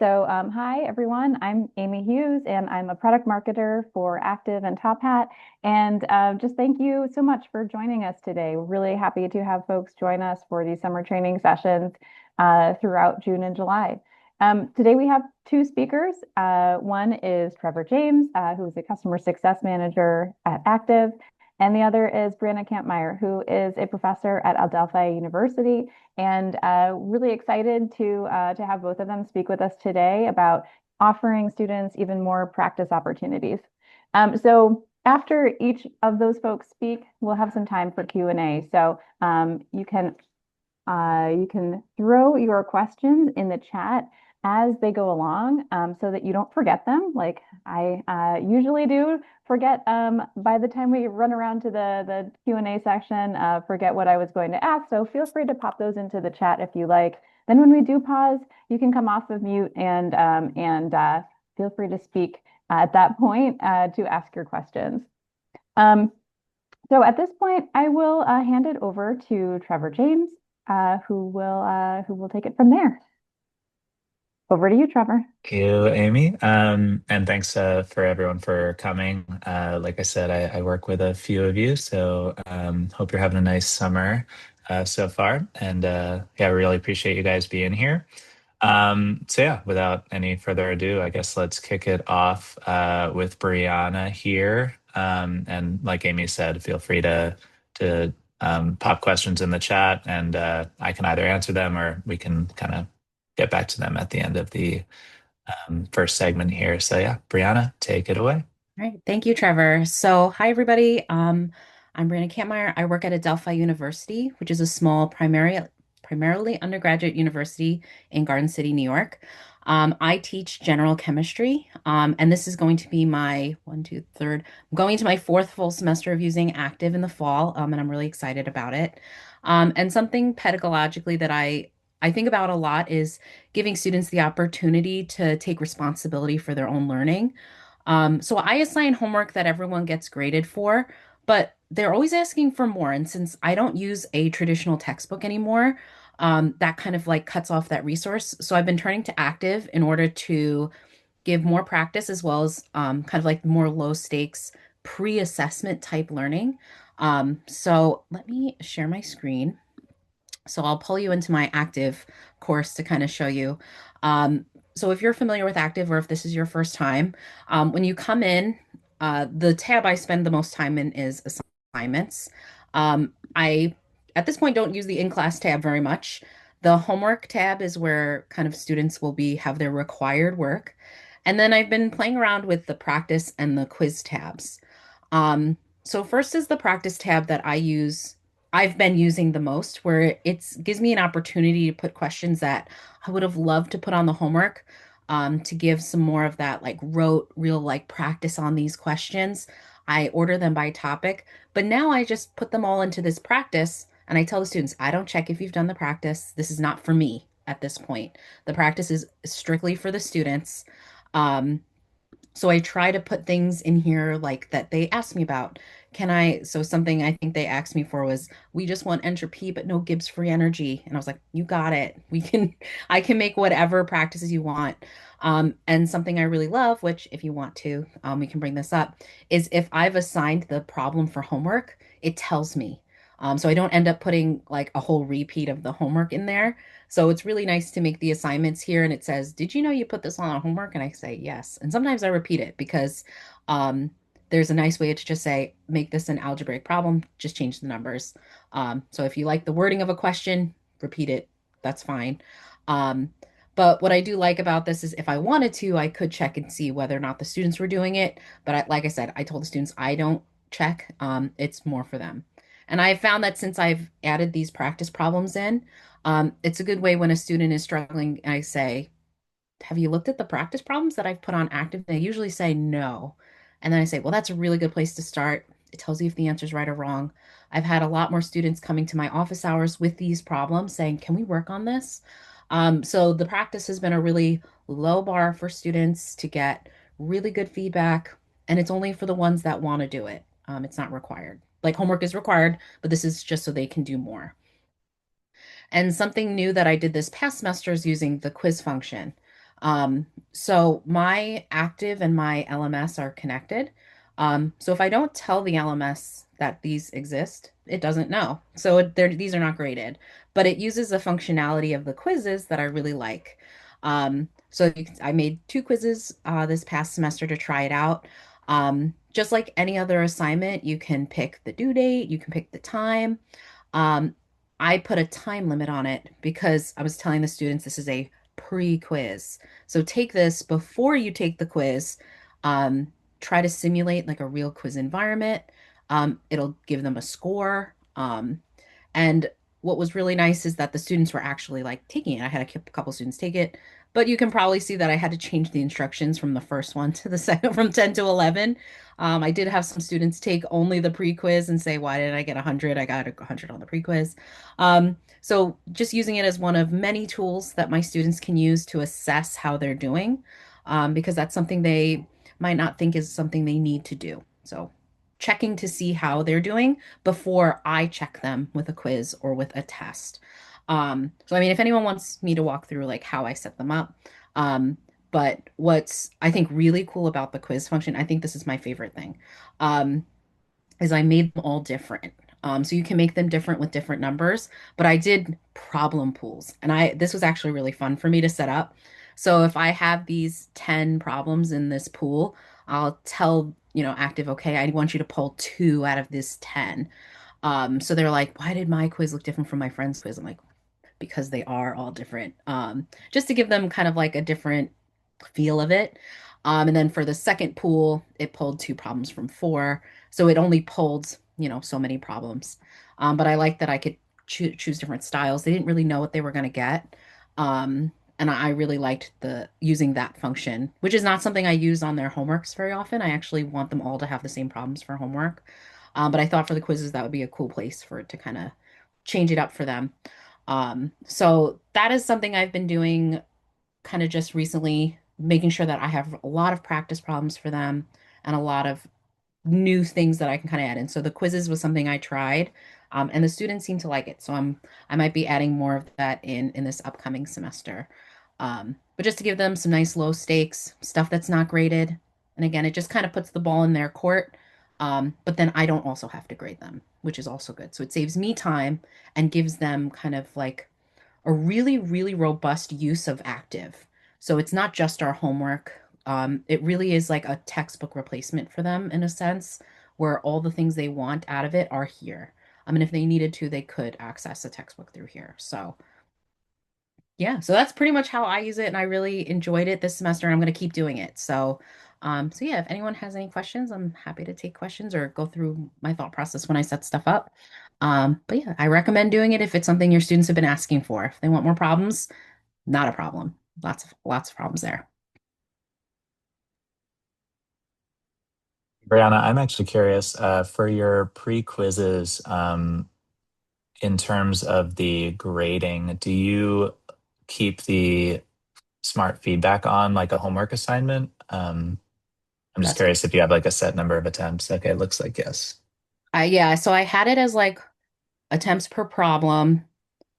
Hi everyone. I'm Amy Hughes, and I'm a product marketer for Aktiv and Top Hat. And just thank you so much for joining us today. We're really happy to have folks join us for these summer training sessions throughout June and July. Today we have two speakers. One is Trevor James, who's a customer success manager at Aktiv, and the other is Brianna Campmier, who is a professor at Adelphi University and really excited to have both of them speak with us today about offering students even more practice opportunities. So after each of those folks speak, we'll have some time for Q&A. So you can throw your questions in the chat as they go along, so that you don't forget them. Like I usually do forget by the time we run around to the Q&A section, forget what I was going to ask. So feel free to pop those into the chat if you like. Then when we do pause, you can come off of mute and feel free to speak at that point to ask your questions. Um, so at this point, I will hand it over to Trevor James, who will take it from there. Over to you, Trevor. Thank you, Amy. And thanks for everyone for coming. Like I said, I work with a few of you, so hope you're having a nice summer so far. And yeah, I really appreciate you guys being here. So yeah, without any further ado, I guess let's kick it off with Brianna here. And like Amy said, feel free to pop questions in the chat, and I can either answer them or we can kind of get back to them at the end of the first segment here. So yeah, Brianna, take it away. All right. Thank you, Trevor. So, hi, everybody. I'm Brianna Campmier. I work at Adelphi University, which is a small primarily undergraduate university in Garden City, New York. I teach general chemistry, and this is going to be my I'm going to my fourth full semester of using Aktiv in the fall, and I'm really excited about it. And something pedagogically that I think about a lot is giving students the opportunity to take responsibility for their own learning. So I assign homework that everyone gets graded for, but they're always asking for more. And since I don't use a traditional textbook anymore, that kind of like cuts off that resource. So I've been turning to Aktiv in order to give more practice as well as kind of like more low stakes pre-assessment type learning. So let me share my screen. So I'll pull you into my Aktiv course to kind of show you. So if you're familiar with Aktiv or if this is your first time, when you come in, the tab I spend the most time in is assignments. I, at this point, don't use the in-class tab very much. The homework tab is where kind of students will have their required work. And then I've been playing around with the practice and the quiz tabs. So first is the practice tab that I've been using the most, where it gives me an opportunity to put questions that I would have loved to put on the homework, to give some more of that like rote, real like practice on these questions. I order them by topic, but now I just put them all into this practice and I tell the students, I don't check if you've done the practice. This is not for me at this point. The practice is strictly for the students. Um, so I try to put things in here like that they asked me about. So something I think they asked me for was, we just want entropy, but no Gibbs free energy. And I was like, you got it. I can make whatever practices you want. And something I really love, which if you want to, we can bring this up, is if I've assigned the problem for homework, it tells me. So I don't end up putting like a whole repeat of the homework in there. So it's really nice to make the assignments here and it says, did you know you put this on a homework? And I say yes. And sometimes I repeat it because there's a nice way to just say, make this an algebraic problem, just change the numbers. So if you like the wording of a question, repeat it. That's fine. Um, but what I do like about this is if I wanted to, I could check and see whether or not the students were doing it. But like I said, I told the students I don't check. It's more for them. And I found that since I've added these practice problems in, it's a good way when a student is struggling. I say, have you looked at the practice problems that I've put on Active? They usually say no. And then I say, well, that's a really good place to start. It tells you if the answer is right or wrong. I've had a lot more students coming to my office hours with these problems saying, can we work on this? So the practice has been a really low bar for students to get really good feedback. And it's only for the ones that want to do it. It's not required. Like homework is required, but this is just so they can do more. And something new that I did this past semester is using the quiz function. So my Active and my LMS are connected. So if I don't tell the LMS that these exist, it doesn't know. So these are not graded, but it uses a functionality of the quizzes that I really like. I made two quizzes this past semester to try it out. Just like any other assignment, you can pick the due date, you can pick the time. Um, I put a time limit on it because I was telling the students this is a pre-quiz. So take this before you take the quiz. Um, Try to simulate like a real quiz environment. It'll give them a score. And what was really nice is that the students were actually like taking it. I had a couple students take it, but you can probably see that I had to change the instructions from the first one to the second, from 10 to 11. I did have some students take only the pre-quiz and say, why did I get 100? I got 100 on the pre-quiz. So just using it as one of many tools that my students can use to assess how they're doing, because that's something they might not think is something they need to do. So checking to see how they're doing before I check them with a quiz or with a test. So I mean, if anyone wants me to walk through like how I set them up, but what's I think really cool about the quiz function, I think this is my favorite thing, um, is I made them all different. So you can make them different with different numbers, but I did problem pools, and I this was actually really fun for me to set up. So if I have these 10 problems in this pool, I'll tell, Active, okay, I want you to pull two out of this 10. So they're like, why did my quiz look different from my friend's quiz? I'm like, because they are all different. Just to give them kind of like a different feel of it. And then for the second pool, it pulled two problems from four. So it only pulled, so many problems. But I like that I could choose different styles. They didn't really know what they were going to get. And I really liked the using that function, which is not something I use on their homeworks very often. I actually want them all to have the same problems for homework. But I thought for the quizzes, that would be a cool place for it to kind of change it up for them. So that is something I've been doing kind of just recently, making sure that I have a lot of practice problems for them and a lot of new things that I can kind of add in. So the quizzes was something I tried, and the students seem to like it. So I might be adding more of that in this upcoming semester. But just to give them some nice low stakes stuff that's not graded. And again, it just kind of puts the ball in their court. But then I don't also have to grade them, which is also good. So it saves me time and gives them kind of like a really, really robust use of Active. So it's not just our homework. It really is like a textbook replacement for them in a sense, where all the things they want out of it are here. I mean, if they needed to, they could access a textbook through here. So yeah, so that's pretty much how I use it, and I really enjoyed it this semester, and I'm going to keep doing it. So yeah, if anyone has any questions, I'm happy to take questions or go through my thought process when I set stuff up. But yeah, I recommend doing it if it's something your students have been asking for. If they want more problems, not a problem. Lots of problems there. Brianna, I'm actually curious for your pre-quizzes, in terms of the grading, do you keep the smart feedback on like a homework assignment? I'm just That's good. curious if you have like a set number of attempts. Okay, it looks like yes. Yeah, so I had it as like attempts per problem,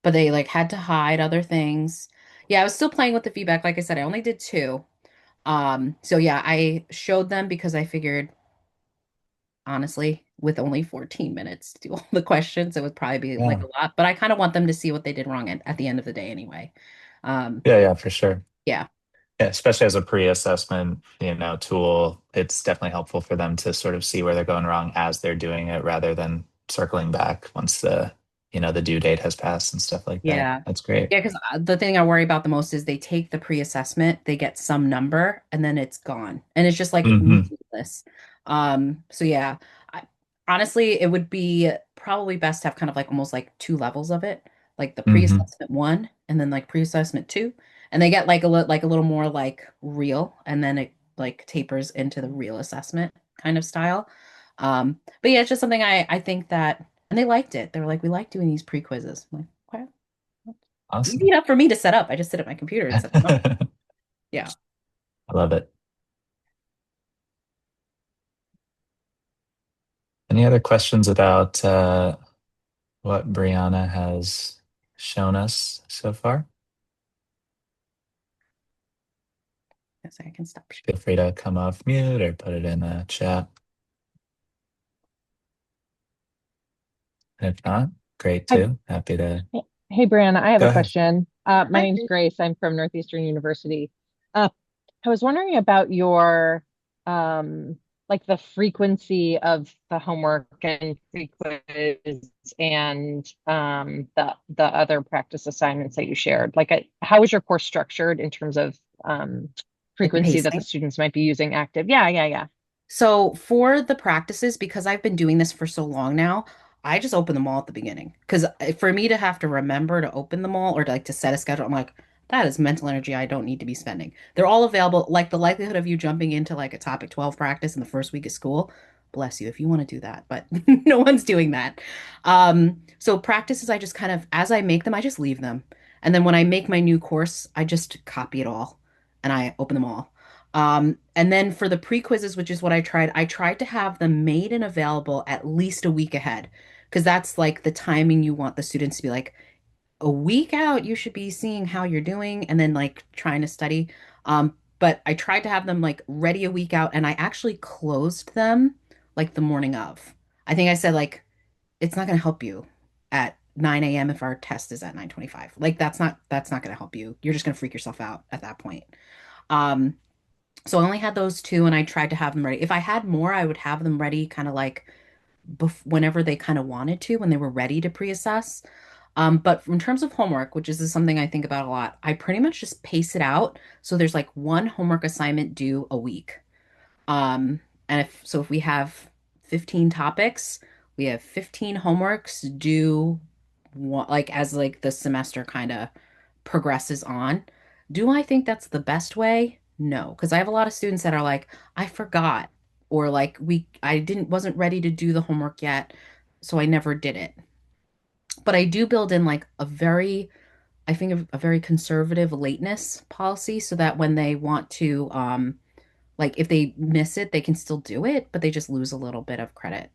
but they like had to hide other things. Yeah, I was still playing with the feedback. Like I said, I only did two. So yeah, I showed them because I figured, honestly, with only 14 minutes to do all the questions, it would probably be like Yeah. a lot, but I kind of want them to see what they did wrong at the end of the day anyway. Um, Yeah, yeah, for sure. yeah, Yeah, especially as a pre-assessment, tool, it's definitely helpful for them to sort of see where they're going wrong as they're doing it rather than circling back once the due date has passed and stuff like that. yeah. That's great. Yeah, because the thing I worry about the most is they take the pre-assessment, they get some number, and then it's gone. And it's just like Hmm. meaningless. So yeah, I, honestly, it would be probably best to have kind of like almost like two levels of it, like the Hmm. pre-assessment one and then like pre-assessment two. And they get like a little more like real, and then it like tapers into the real assessment kind of style. But yeah, it's just something I think that, and they liked it. They were like, we like doing these pre-quizzes. I'm like, okay. Easy Awesome. enough for me to set up. I just sit at my computer and set them up. I Yeah. love it. Any other questions about what Brianna has shown us so far? So I can stop. Feel free to come off mute or put it in the chat. If not, great Hi, too. Happy to hey, Brianna, I have go a ahead. question. My Hi. name's Grace. I'm from Northeastern University. Uh, I was wondering about your, um, like the frequency of the homework and pre-quiz and the other practice assignments that you shared. How is your course structured in terms of Like the frequency that the pacing. students might be using active? Yeah, yeah, yeah. So for the practices, because I've been doing this for so long now, I just open them all at the beginning. Because for me to have to remember to open them all or to, like to set a schedule, I'm like, that is mental energy I don't need to be spending. They're all available. Like the likelihood of you jumping into like a topic 12 practice in the first week of school, bless you if you want to do that, but no one's doing that. So practices, I just kind of, as I make them, I just leave them. And then when I make my new course, I just copy it all and I open them all. And then for the pre-quizzes, which is what I tried to have them made and available at least a week ahead, because that's like the timing you want the students to be like a week out, you should be seeing how you're doing and then like trying to study. But I tried to have them like ready a week out and I actually closed them like the morning of. I think I said like it's not going to help you at 9 a.m. if our test is at 9:25. Like that's not going to help you. You're just going to freak yourself out at that point. Um, so I only had those two, and I tried to have them ready. If I had more, I would have them ready kind of like whenever they kind of wanted to, when they were ready to pre-assess. But in terms of homework, which is something I think about a lot, I pretty much just pace it out. So there's like one homework assignment due a week. Um, and if we have 15 topics, we have 15 homeworks due like as like the semester kind of progresses on. Do I think that's the best way? No, because I have a lot of students that are like, I forgot, or like I didn't wasn't ready to do the homework yet, so I never did it. But I do build in like I think a very conservative lateness policy so that when they want to like if they miss it, they can still do it, but they just lose a little bit of credit.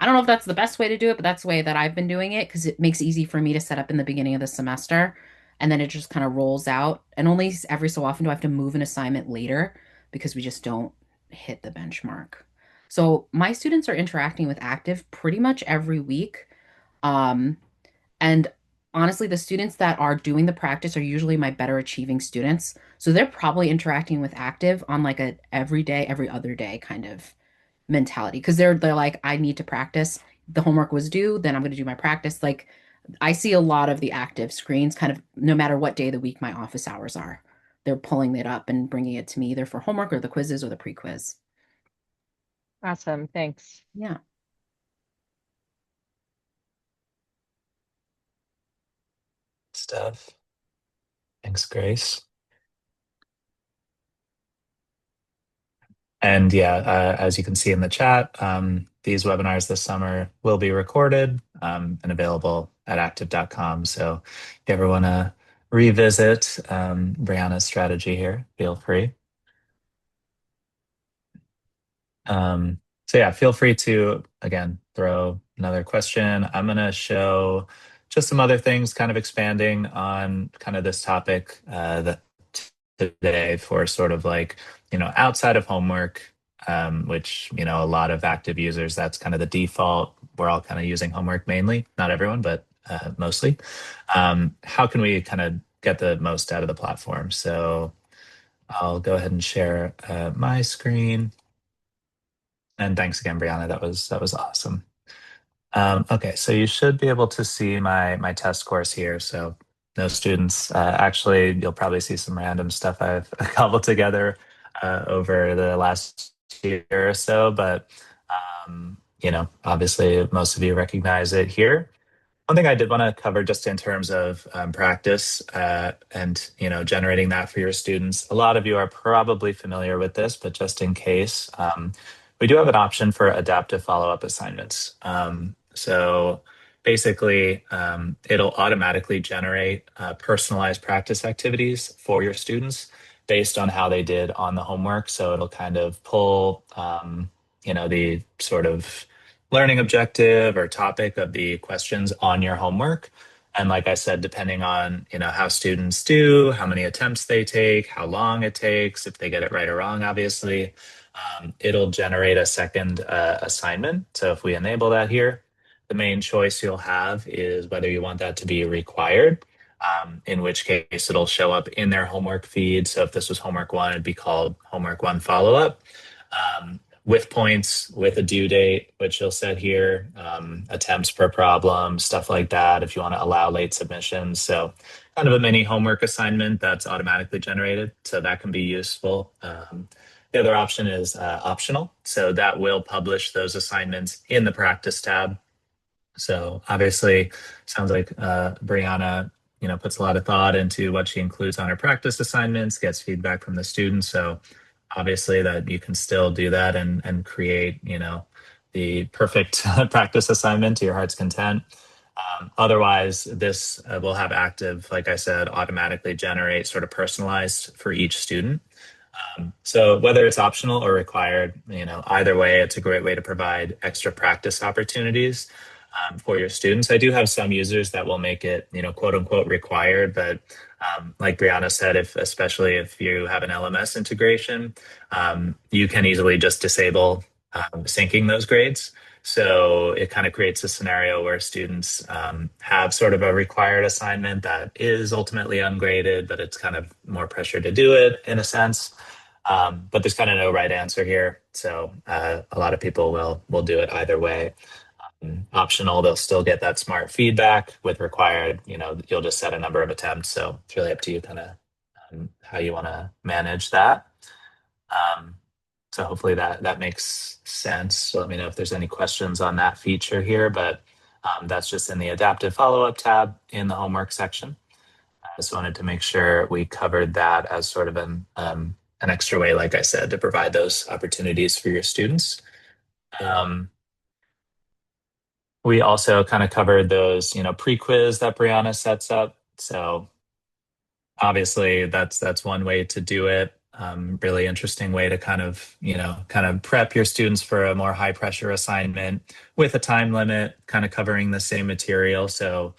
I don't know if that's the best way to do it, but that's the way that I've been doing it because it makes it easy for me to set up in the beginning of the semester and then it just kind of rolls out. And only every so often do I have to move an assignment later because we just don't hit the benchmark. So my students are interacting with Active pretty much every week. Um, and honestly, the students that are doing the practice are usually my better achieving students. So they're probably interacting with Active on like a every day, every other day kind of mentality. Because they're like, I need to practice. The homework was due, then I'm going to do my practice. Like I see a lot of the Active screens kind of no matter what day of the week my office hours are. They're pulling it up and bringing it to me either for homework or the quizzes or the pre-quiz. Awesome. Thanks. Yeah. Stuff. Thanks, Grace. And yeah, as you can see in the chat, these webinars this summer will be recorded and available at aktiv.com. So if you ever want to revisit Brianna's strategy here, feel free. So yeah, feel free to, again, throw another question. I'm going to show just some other things kind of expanding on kind of this topic that today for sort of like, outside of homework, which, a lot of active users, that's kind of the default. We're all kind of using homework mainly, not everyone, but mostly. How can we kind of get the most out of the platform? So I'll go ahead and share my screen. And thanks again, Brianna. That was awesome. Okay, so you should be able to see my test course here. So no students. Actually, you'll probably see some random stuff I've cobbled together over the last year or so. But obviously, most of you recognize it here. One thing I did want to cover just in terms of practice and generating that for your students. A lot of you are probably familiar with this, but just in case, we do have an option for adaptive follow-up assignments. So basically, it'll automatically generate personalized practice activities for your students based on how they did on the homework. So it'll kind of pull, the sort of learning objective or topic of the questions on your homework. And like I said, depending on, how students do, how many attempts they take, how long it takes, if they get it right or wrong, obviously, it'll generate a second assignment. So if we enable that here, the main choice you'll have is whether you want that to be required, in which case it'll show up in their homework feed. So if this was homework one, it'd be called homework one follow-up. With points, with a due date, which you'll set here, attempts per problem, stuff like that, if you want to allow late submissions. So kind of a mini homework assignment that's automatically generated. So that can be useful. The other option is optional. So that will publish those assignments in the practice tab. So obviously, sounds like Brianna, puts a lot of thought into what she includes on her practice assignments, gets feedback from the students. So obviously, that you can still do that and create, the perfect practice assignment to your heart's content. Otherwise, this will have Aktiv, like I said, automatically generate sort of personalized for each student. So whether it's optional or required, either way, it's a great way to provide extra practice opportunities for your students. I do have some users that will make it, quote unquote required, but like Brianna said, especially if you have an LMS integration, you can easily just disable syncing those grades. So it kind of creates a scenario where students have sort of a required assignment that is ultimately ungraded, but it's kind of more pressure to do it in a sense. But there's kind of no right answer here. So a lot of people will do it either way. Optional, they'll still get that smart feedback. With required, you'll just set a number of attempts. So it's really up to you kind of how you want to manage that. So hopefully that makes sense. So let me know if there's any questions on that feature here, but that's just in the adaptive follow-up tab in the homework section. I just wanted to make sure we covered that as sort of an extra way, like I said, to provide those opportunities for your students. We also kind of covered those, pre-quiz that Brianna sets up. So obviously that's one way to do it. Really interesting way to kind of prep your students for a more high pressure assignment with a time limit, kind of covering the same material. So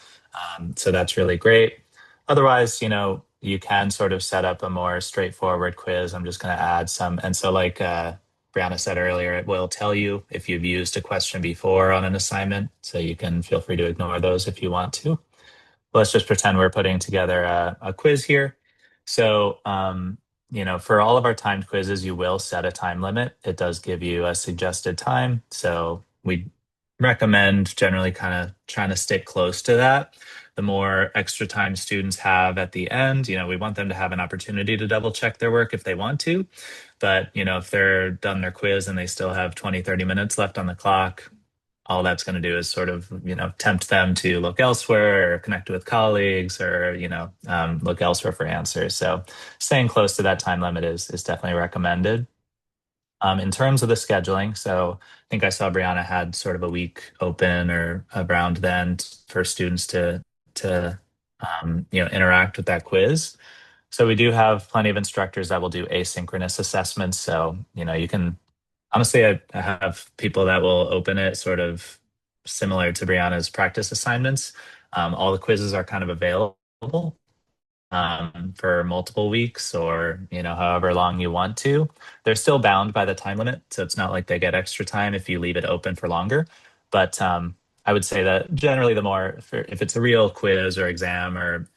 that's really great. Otherwise, you can sort of set up a more straightforward quiz. I'm just going to add some. And so like Brianna said earlier, it will tell you if you've used a question before on an assignment. So you can feel free to ignore those if you want to. Let's just pretend we're putting together a quiz here. So, for all of our timed quizzes, you will set a time limit. It does give you a suggested time. So we recommend generally kind of trying to stick close to that. The more extra time students have at the end, we want them to have an opportunity to double check their work if they want to. But, if they're done their quiz and they still have 20, 30 minutes left on the clock, all that's going to do is sort of, tempt them to look elsewhere or connect with colleagues or, look elsewhere for answers. So staying close to that time limit is definitely recommended. In terms of the scheduling, so I think I saw Brianna had sort of a week open or around then for students to interact with that quiz. So we do have plenty of instructors that will do asynchronous assessments. So, you can honestly, I have people that will open it sort of similar to Brianna's practice assignments. All the quizzes are kind of available for multiple weeks or, however long you want to. They're still bound by the time limit. So it's not like they get extra time if you leave it open for longer. But I would say that generally the more, if it's a real quiz or exam or,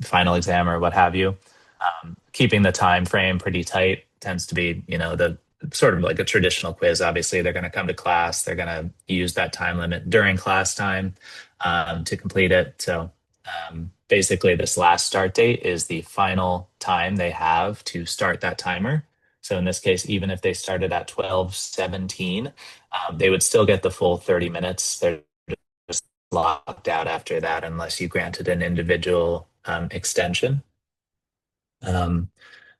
final exam or what have you, keeping the time frame pretty tight tends to be, the sort of like a traditional quiz. Obviously, they're going to come to class. They're going to use that time limit during class time to complete it. So basically, this last start date is the final time they have to start that timer. So in this case, even if they started at 12:17, they would still get the full 30 minutes. They're just locked out after that unless you granted an individual extension. And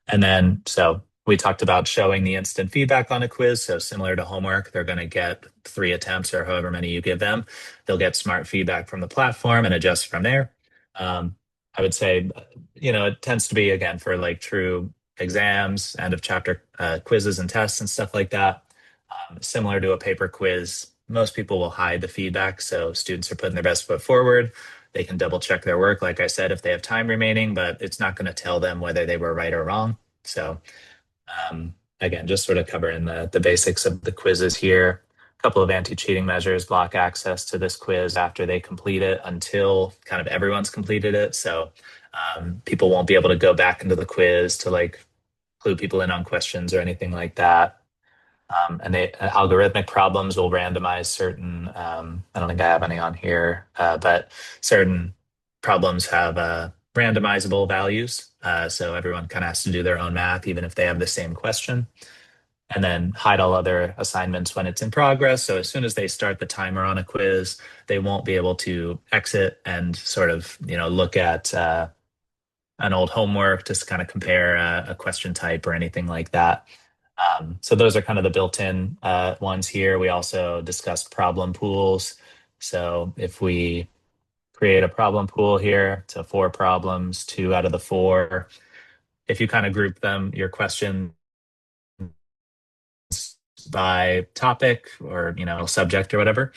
then, so we talked about showing the instant feedback on a quiz. So similar to homework, they're going to get 3 attempts or however many you give them. They'll get smart feedback from the platform and adjust from there. I would say, it tends to be, again, for like true exams, end of chapter quizzes and tests and stuff like that. Similar to a paper quiz, most people will hide the feedback. So students are putting their best foot forward. They can double check their work, like I said, if they have time remaining, but it's not going to tell them whether they were right or wrong. So again, just sort of covering the basics of the quizzes here. A couple of anti-cheating measures block access to this quiz after they complete it until kind of everyone's completed it. So people won't be able to go back into the quiz to like clue people in on questions or anything like that. And algorithmic problems will randomize certain, I don't think I have any on here, but certain problems have randomizable values. So everyone kind of has to do their own math, even if they have the same question. And then hide all other assignments when it's in progress. So as soon as they start the timer on a quiz, they won't be able to exit and sort of, look at an old homework to kind of compare a question type or anything like that. So those are kind of the built-in ones here. We also discussed problem pools. So if we create a problem pool here to 4 problems, 2 out of the 4, if you kind of group them, your question by topic or subject or whatever,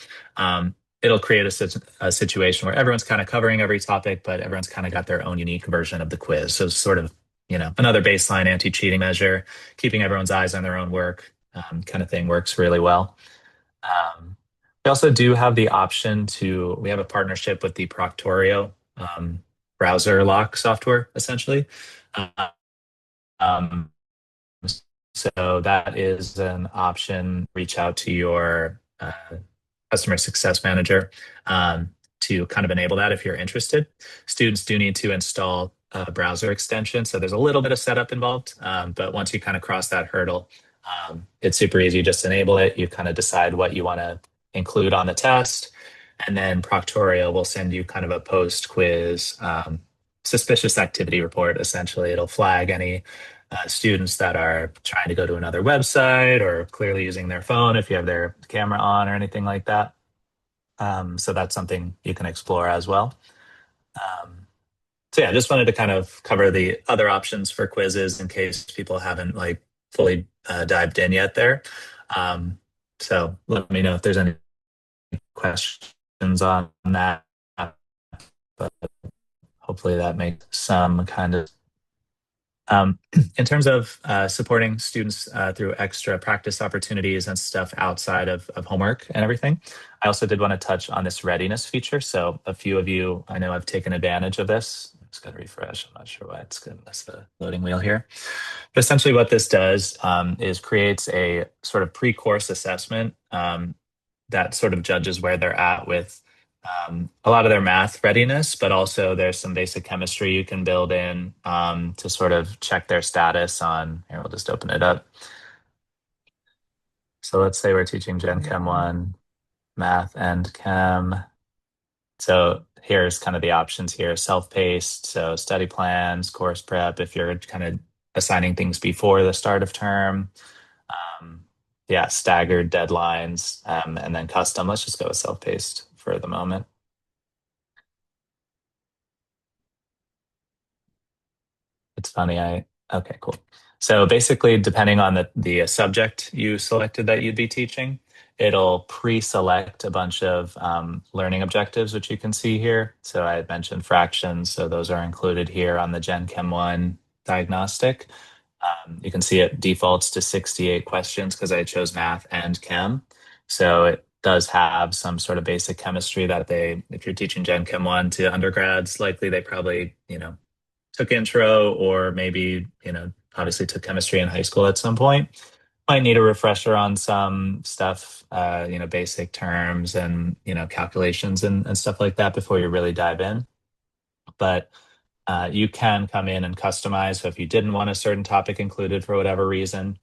it'll create a situation where everyone's kind of covering every topic, but everyone's kind of got their own unique version of the quiz. So sort of another baseline anti-cheating measure, keeping everyone's eyes on their own work, kind of thing works really well. We also do have the option we have a partnership with the Proctorio browser lock software, essentially. Um, so that is an option. Reach out to your customer success manager to kind of enable that if you're interested. Students do need to install a browser extension, so there's a little bit of setup involved, but once you kind of cross that hurdle, it's super easy. You just enable it. You kind of decide what you want to include on the test, and then Proctorio will send you kind of a post-quiz suspicious activity report. Essentially, it'll flag any students that are trying to go to another website or clearly using their phone if you have their camera on or anything like that. So that's something you can explore as well. So yeah, just wanted to kind of cover the other options for quizzes in case people haven't like fully dived in yet there. So let me know if there's any questions on that. But hopefully that makes some kind of in terms of supporting students through extra practice opportunities and stuff outside of homework and everything, I also did want to touch on this readiness feature. So a few of you, I know, have taken advantage of this. I'm just going to refresh. I'm not sure why it's going to miss the loading wheel here. But essentially what this does is creates a sort of pre-course assessment that sort of judges where they're at with a lot of their math readiness, but also there's some basic chemistry you can build in to sort of check their status on, here, we'll just open it up. So let's say we're teaching Gen Chem 1, math and chem. So here's kind of the options here, self-paced, so study plans, course prep, if you're kind of assigning things before the start of term. Yeah, staggered deadlines, and then custom. Let's just go with self-paced for the moment. It's funny, okay, cool. So basically, depending on the subject you selected that you'd be teaching, it'll pre-select a bunch of learning objectives, which you can see here. So I had mentioned fractions, so those are included here on the Gen Chem 1 diagnostic. You can see it defaults to 68 questions because I chose math and chem. So it does have some sort of basic chemistry that if you're teaching Gen Chem 1 to undergrads, likely they probably, took intro or maybe, obviously took chemistry in high school at some point. Might need a refresher on some stuff, basic terms and, calculations and stuff like that before you really dive in. But you can come in and customize. So if you didn't want a certain topic included for whatever reason.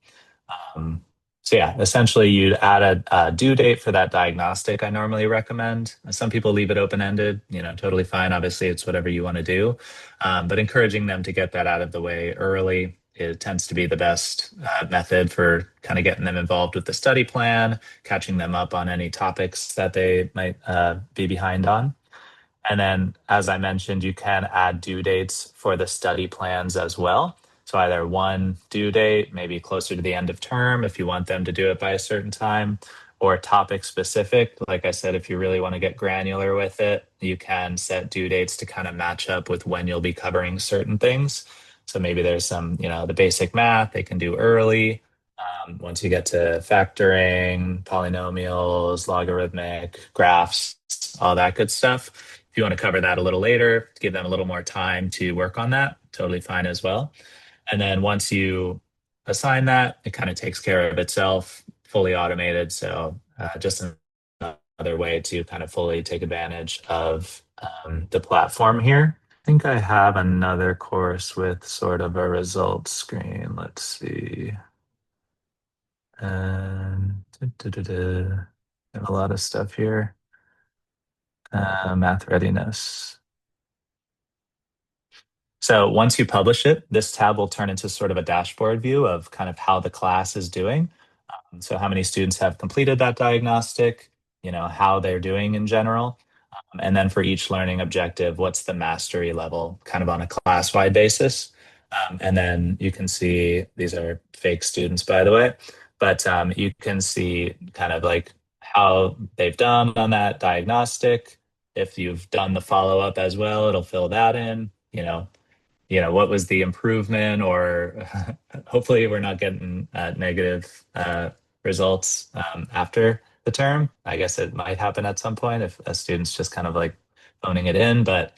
So yeah, essentially you'd add a due date for that diagnostic I normally recommend. Some people leave it open-ended, totally fine. Obviously, it's whatever you want to do. But encouraging them to get that out of the way early, it tends to be the best method for kind of getting them involved with the study plan, catching them up on any topics that they might be behind on. And then, as I mentioned, you can add due dates for the study plans as well. So either one due date, maybe closer to the end of term if you want them to do it by a certain time, or topic specific. Like I said, if you really want to get granular with it, you can set due dates to kind of match up with when you'll be covering certain things. So maybe there's some, the basic math they can do early. Once you get to factoring, polynomials, logarithmic, graphs, all that good stuff. If you want to cover that a little later, give them a little more time to work on that, totally fine as well. And then once you assign that, it kind of takes care of itself, fully automated. So just another way to kind of fully take advantage of the platform here. I think I have another course with sort of a results screen. Let's see. I have a lot of stuff here. Math readiness. So once you publish it, this tab will turn into sort of a dashboard view of kind of how the class is doing. So how many students have completed that diagnostic, how they're doing in general. And then for each learning objective, what's the mastery level kind of on a class-wide basis. And then you can see, these are fake students, by the way, but you can see kind of like how they've done on that diagnostic. If you've done the follow-up as well, it'll fill that in, what was the improvement, or hopefully we're not getting negative results after the term. I guess it might happen at some point if a student's just kind of like phoning it in, but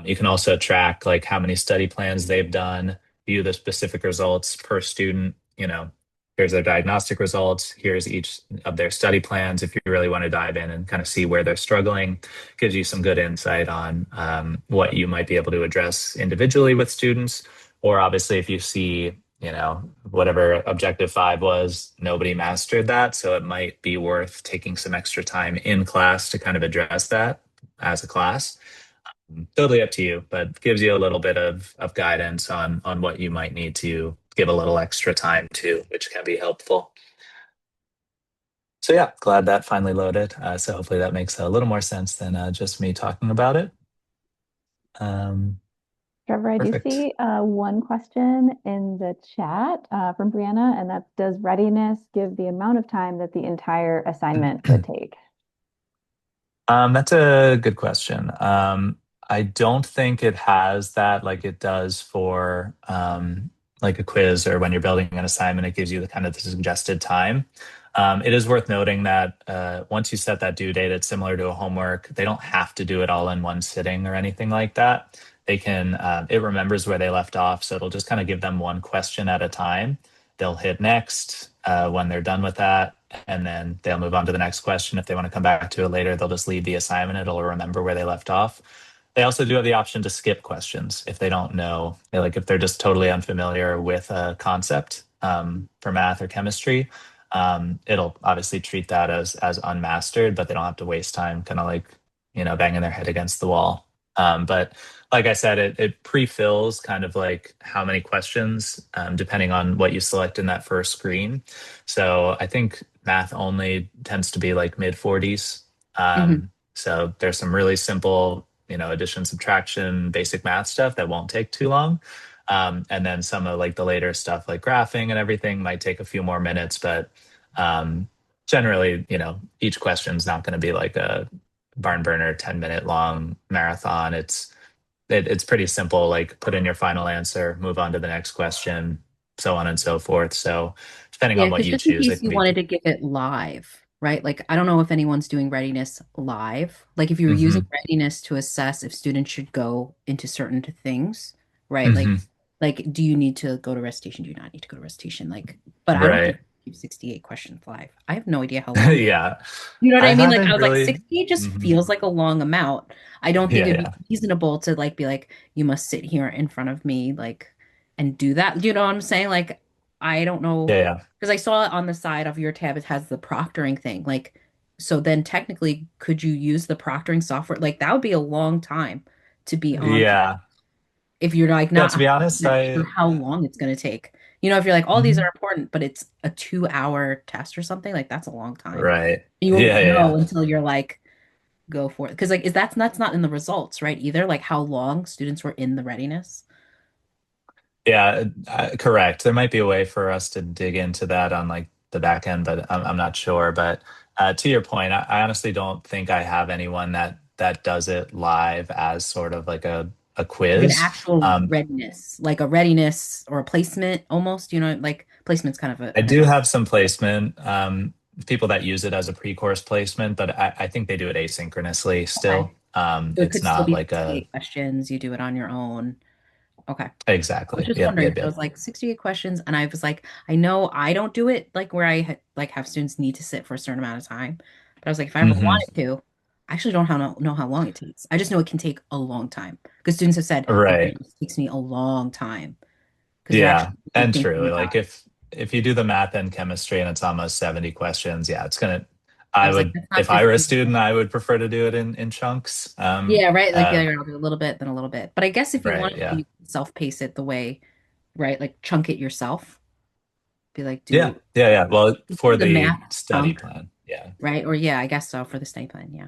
you can also track like how many study plans they've done, view the specific results per student, here's their diagnostic results, here's each of their study plans. If you really want to dive in and kind of see where they're struggling, gives you some good insight on what you might be able to address individually with students. Or obviously, if you see, whatever objective 5 was, nobody mastered that. So it might be worth taking some extra time in class to kind of address that as a class. Totally up to you, but gives you a little bit of guidance on what you might need to give a little extra time to, which can be helpful. So yeah, glad that finally loaded. So hopefully that makes a little more sense than just me talking about it. Trevor, I do Perfect. see one question in the chat from Brianna, and that does readiness give the amount of time that the entire assignment would take? That's a good question. I don't think it has that like it does for like a quiz, or when you're building an assignment, it gives you the kind of the suggested time. It is worth noting that once you set that due date, it's similar to a homework. They don't have to do it all in one sitting or anything like that. They can, it remembers where they left off, so it'll just kind of give them one question at a time. They'll hit next when they're done with that, and then they'll move on to the next question. If they want to come back to it later, they'll just leave the assignment. It'll remember where they left off. They also do have the option to skip questions if they don't know, like if they're just totally unfamiliar with a concept for math or chemistry. It'll obviously treat that as unmastered, but they don't have to waste time kind of like, banging their head against the wall. But like I said, it pre-fills kind of like how many questions, depending on what you select in that first screen. So I think math only tends to be like mid 40s. So there's some really simple, addition, subtraction, basic math stuff that won't take too long. And then some of like the later stuff like graphing and everything might take a few more minutes, but generally, each question is not going to be like a barn burner 10-minute long marathon. It's pretty simple, like put in your final answer, move on to the next question, so on and so forth. So depending Yeah, on what because you just in choose, it case can you be. wanted to give it live, right? Like, I don't know if anyone's doing readiness live. Like, if you were using Hmm. readiness to assess if students should go into certain things, right? Hmm. Like, do you need to go to recitation? Do you not need to go to recitation? Like, but I don't think Right. you keep 68 questions live. I have no idea how long. Yeah. You know what I I mean? Like, I haven't was like, really. 68 just Mhm. feels like a long amount. I don't think Yeah, it'd be yeah. reasonable to like be like, you must sit here in front of me, like, and do that. Do you know what I'm saying? Like, I don't know. Yeah, yeah. Because I saw it on the side of your tab, it has the proctoring thing. Like, so then technically, could you use the proctoring software? Like, that would be a long time to be on Yeah. if you're like Yeah, not to be honest, 100% sure how long it's going to take. You know, if you're like, all these are Mhm. important, but it's a 2 hour test or something, like that's a long time. Right. And you Yeah, won't yeah, know yeah. until you're like, go for it. Because like, is that's not in the results, right? Either like how long students were in the readiness. Yeah, correct. There might be a way for us to dig into that on like the back end, but I'm not sure. But To your point, I honestly don't think I have anyone that does it live as sort of like a Like an quiz. actual Um, readiness, like a readiness or a placement almost, like placement's kind of I an do adult. have some placement people that use it as a pre-course placement, but I think they do it asynchronously Okay. still. So it It's could still not be like a 68 questions. You do it on your own. Okay. I was exactly. just Yep, wondering yep, because I yep. was like 68 questions and I was like, I know I don't do it like where like have students need to sit for a certain amount of time. But I was like, if I ever Hmm. wanted to, I actually don't know how long it takes. I just know it can take a long time because students have said it Right. just takes me a long time because they're Yeah. actually And thinking true. about Like it. if you do the math and chemistry and it's almost 70 questions, yeah, it's gonna I I was like, would that's not if I were a 15 student, minutes. I would prefer to do it in chunks. Yeah, right. Like, yeah, I'll do a little bit, then a little bit. But I guess if you Right, wanted to, yeah. you could self-pace it the way, right? Like chunk it yourself. Be like, Yeah, do yeah, yeah. Well, for the the math study chunk, plan, yeah. right? Or yeah, I guess so for the study plan. Yeah.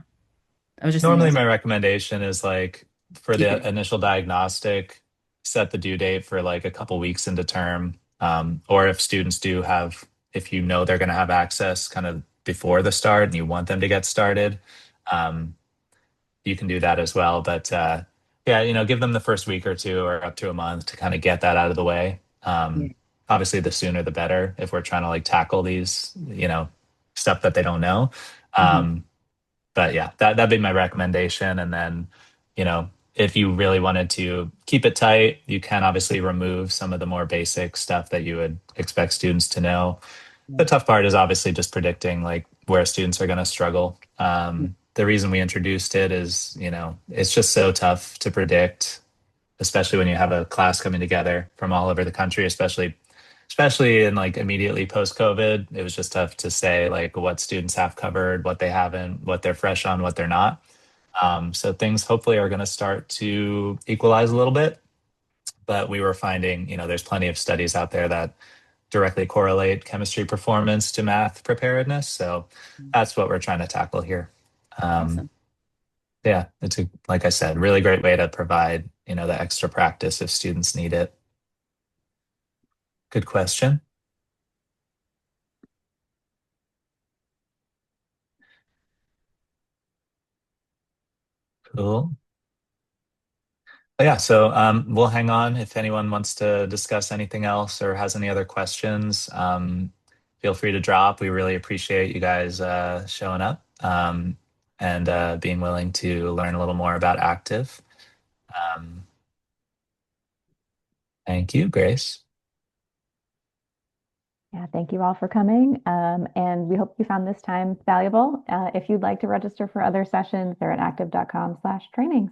I was just thinking, I Normally was my like, recommendation is like for keep the it. initial diagnostic, set the due date for like a couple weeks into term. Or if students do have, if you know they're going to have access kind of before the start and you want them to get started, um, you can do that as well. But yeah, give them the first week or two or up to a month to kind of get that out of the way. Yeah. Obviously, the sooner the better if we're trying to like tackle these, stuff that they don't know. Hmm. But yeah, that'd be my recommendation. And then, if you really wanted to keep it tight, you can obviously remove some of the more basic stuff that you would expect students to know. Yeah. The tough part is obviously just predicting like where students are going to struggle. The reason we introduced it is, it's just so tough to predict, especially when you have a class coming together from all over the country, especially in like immediately post COVID. It was just tough to say like what students have covered, what they haven't, what they're fresh on, what they're not. So things hopefully are going to start to equalize a little bit, but we were finding, there's plenty of studies out there that directly correlate chemistry performance to math preparedness. So that's what we're trying to tackle here. Um, Awesome. yeah, it's like I said, really great way to provide, the extra practice if students need it. Good question. Cool. But yeah, so we'll hang on if anyone wants to discuss anything else or has any other questions. Feel free to drop. We really appreciate you guys showing up and being willing to learn a little more about Active. Um, thank you, Grace. Yeah, thank you all for coming. And we hope you found this time valuable. If you'd like to register for other sessions, they're at aktiv.com/trainings.